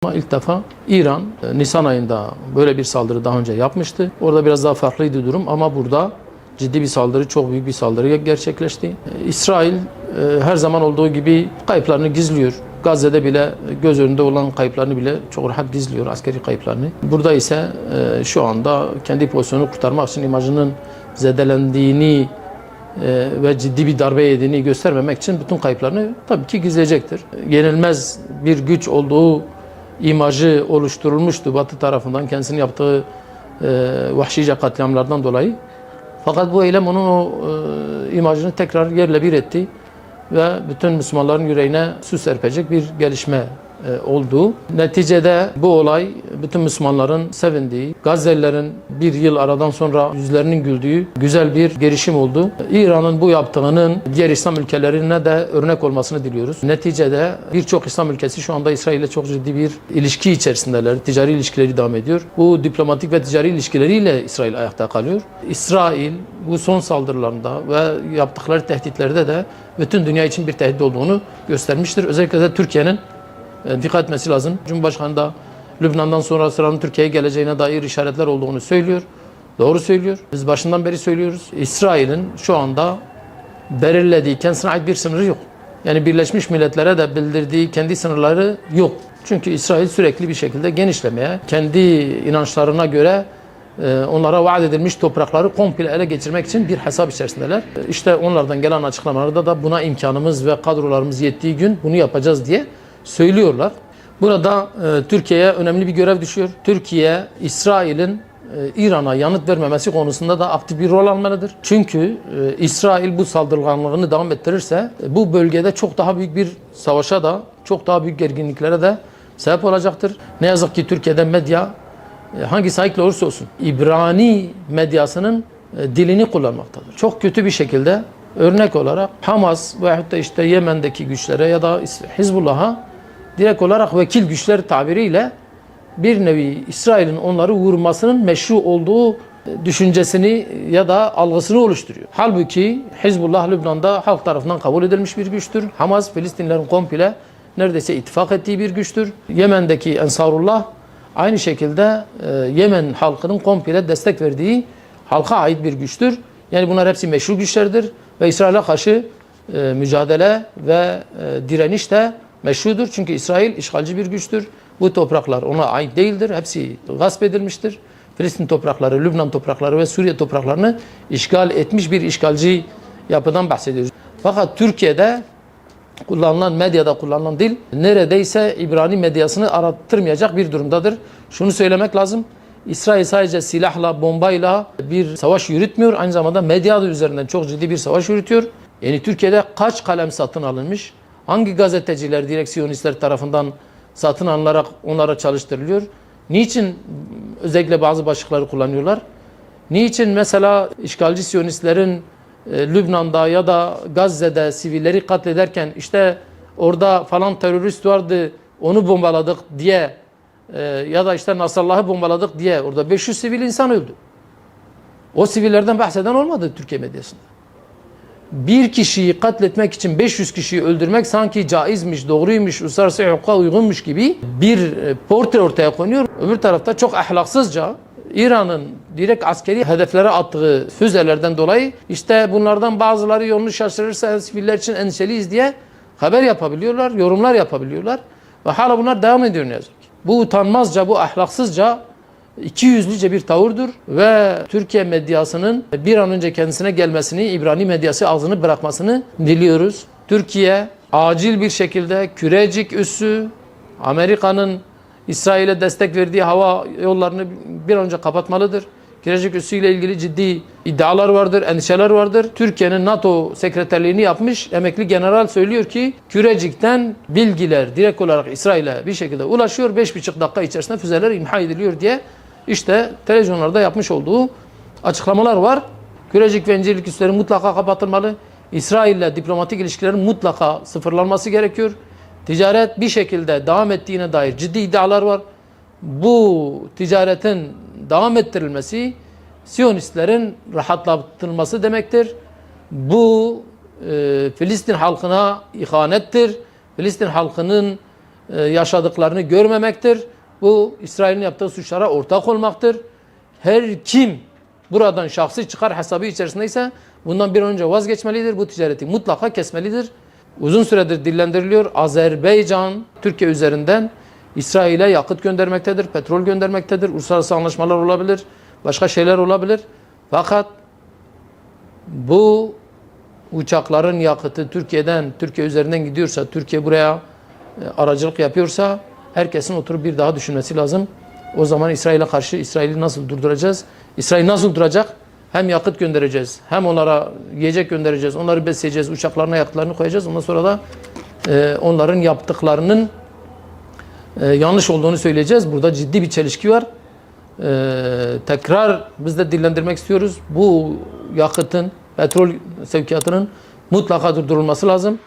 defa ilk defa İran Nisan ayında böyle bir saldırı daha önce yapmıştı. Orada biraz daha farklıydı durum ama burada ciddi bir saldırı, çok büyük bir saldırı gerçekleşti. İsrail her zaman olduğu gibi kayıplarını gizliyor. Gazze'de bile göz önünde olan kayıplarını bile çok rahat gizliyor, askeri kayıplarını. Burada ise şu anda kendi pozisyonunu kurtarmak için imajının zedelendiğini ve ciddi bir darbe yediğini göstermemek için bütün kayıplarını tabii ki gizleyecektir. Yenilmez bir güç olduğu imajı oluşturulmuştu Batı tarafından kendisinin yaptığı vahşice katliamlardan dolayı. Fakat bu eylem onun o imajını tekrar yerle bir etti ve bütün Müslümanların yüreğine su serpecek bir gelişme oldu. Neticede bu olay bütün Müslümanların sevindiği, Gazze'lilerin bir yıl aradan sonra yüzlerinin güldüğü güzel bir girişim oldu. İran'ın bu yaptığının diğer İslam ülkelerine de örnek olmasını diliyoruz. Neticede birçok İslam ülkesi şu anda İsrail ile çok ciddi bir ilişki içerisindeler. Ticari ilişkileri devam ediyor. Bu diplomatik ve ticari ilişkileriyle İsrail ayakta kalıyor. İsrail bu son saldırılarında ve yaptıkları tehditlerde de bütün dünya için bir tehdit olduğunu göstermiştir. Özellikle de Türkiye'nin dikkat etmesi lazım. Cumhurbaşkanı da Lübnan'dan sonra sıranın Türkiye'ye geleceğine dair işaretler olduğunu söylüyor. Doğru söylüyor. Biz başından beri söylüyoruz. İsrail'in şu anda belirlediği kendisine ait bir sınırı yok. Yani Birleşmiş Milletler'e de bildirdiği kendi sınırları yok. Çünkü İsrail sürekli bir şekilde genişlemeye, kendi inançlarına göre onlara vaat edilmiş toprakları komple ele geçirmek için bir hesap içerisindeler. İşte onlardan gelen açıklamalarda da buna imkanımız ve kadrolarımız yettiği gün bunu yapacağız diye söylüyorlar. Burada Türkiye'ye önemli bir görev düşüyor. Türkiye, İsrail'in İran'a yanıt vermemesi konusunda da aktif bir rol almalıdır. Çünkü İsrail bu saldırganlığını devam ettirirse bu bölgede çok daha büyük bir savaşa da, çok daha büyük gerginliklere de sebep olacaktır. Ne yazık ki Türkiye'de medya hangi sahiple olursa olsun İbrani medyasının dilini kullanmaktadır. Çok kötü bir şekilde örnek olarak Hamas veyahut da işte Yemen'deki güçlere ya da Hizbullah'a direkt olarak vekil güçler tabiriyle bir nevi İsrail'in onları vurmasının meşru olduğu düşüncesini ya da algısını oluşturuyor. Halbuki Hizbullah Lübnan'da halk tarafından kabul edilmiş bir güçtür. Hamas Filistinlerin komple neredeyse ittifak ettiği bir güçtür. Yemen'deki Ensarullah aynı şekilde Yemen halkının komple destek verdiği halka ait bir güçtür. Yani bunlar hepsi meşru güçlerdir ve İsrail'e karşı mücadele ve direniş de meşrudur. Çünkü İsrail işgalci bir güçtür. Bu topraklar ona ait değildir. Hepsi gasp edilmiştir. Filistin toprakları, Lübnan toprakları ve Suriye topraklarını işgal etmiş bir işgalci yapıdan bahsediyoruz. Fakat Türkiye'de kullanılan, medyada kullanılan dil neredeyse İbrani medyasını arattırmayacak bir durumdadır. Şunu söylemek lazım. İsrail sadece silahla, bombayla bir savaş yürütmüyor. Aynı zamanda medya üzerinden çok ciddi bir savaş yürütüyor. Yani Türkiye'de kaç kalem satın alınmış? Hangi gazeteciler, direksiyonistler tarafından satın alınarak onlara çalıştırılıyor? Niçin özellikle bazı başlıkları kullanıyorlar? Niçin mesela işgalci Siyonistlerin Lübnan'da ya da Gazze'de sivilleri katlederken işte orada falan terörist vardı onu bombaladık diye ya da işte Nasrallah'ı bombaladık diye orada 500 sivil insan öldü. O sivillerden bahseden olmadı Türkiye medyasında. Bir kişiyi katletmek için 500 kişiyi öldürmek sanki caizmiş, doğruymuş, uluslararası hukuka uygunmuş gibi bir portre ortaya konuyor. Öbür tarafta çok ahlaksızca İran'ın direkt askeri hedeflere attığı füzelerden dolayı işte bunlardan bazıları yolunu şaşırırsa siviller için endişeliyiz diye haber yapabiliyorlar, yorumlar yapabiliyorlar. Ve hala bunlar devam ediyor ne yazık ki. Bu utanmazca, bu ahlaksızca, ikiyüzlüce bir tavırdır ve Türkiye medyasının bir an önce kendisine gelmesini, İbrani medyası ağzını bırakmasını diliyoruz. Türkiye acil bir şekilde Kürecik üssü, Amerika'nın İsrail'e destek verdiği hava yollarını bir an önce kapatmalıdır. Kürecik üssü ile ilgili ciddi iddialar vardır, endişeler vardır. Türkiye'nin NATO sekreterliğini yapmış emekli general söylüyor ki Kürecik'ten bilgiler direkt olarak İsrail'e bir şekilde ulaşıyor. 5,5 dakika içerisinde füzeler imha ediliyor diye işte televizyonlarda yapmış olduğu açıklamalar var. Kürecik ve İncirlik üsleri mutlaka kapatılmalı. İsrail'le diplomatik ilişkilerin mutlaka sıfırlanması gerekiyor. Ticaret bir şekilde devam ettiğine dair ciddi iddialar var. Bu ticaretin devam ettirilmesi Siyonistlerin rahatlatılması demektir. Bu Filistin halkına ihanettir. Filistin halkının yaşadıklarını görmemektir. Bu İsrail'in yaptığı suçlara ortak olmaktır. Her kim buradan şahsi çıkar hesabı içerisindeyse bundan bir an önce vazgeçmelidir. Bu ticareti mutlaka kesmelidir. Uzun süredir dillendiriliyor. Azerbaycan Türkiye üzerinden İsrail'e yakıt göndermektedir, petrol göndermektedir. Uluslararası anlaşmalar olabilir, başka şeyler olabilir. Fakat bu uçakların yakıtı Türkiye üzerinden gidiyorsa, Türkiye buraya aracılık yapıyorsa herkesin oturup bir daha düşünmesi lazım. O zaman İsrail'e karşı İsrail'i nasıl durduracağız? İsrail nasıl duracak? Hem yakıt göndereceğiz, hem onlara yiyecek göndereceğiz, onları besleyeceğiz, uçaklarına yakıtlarını koyacağız. Ondan sonra da onların yaptıklarının yanlış olduğunu söyleyeceğiz. Burada ciddi bir çelişki var. Tekrar biz de dillendirmek istiyoruz. Bu yakıtın, petrol sevkiyatının mutlaka durdurulması lazım.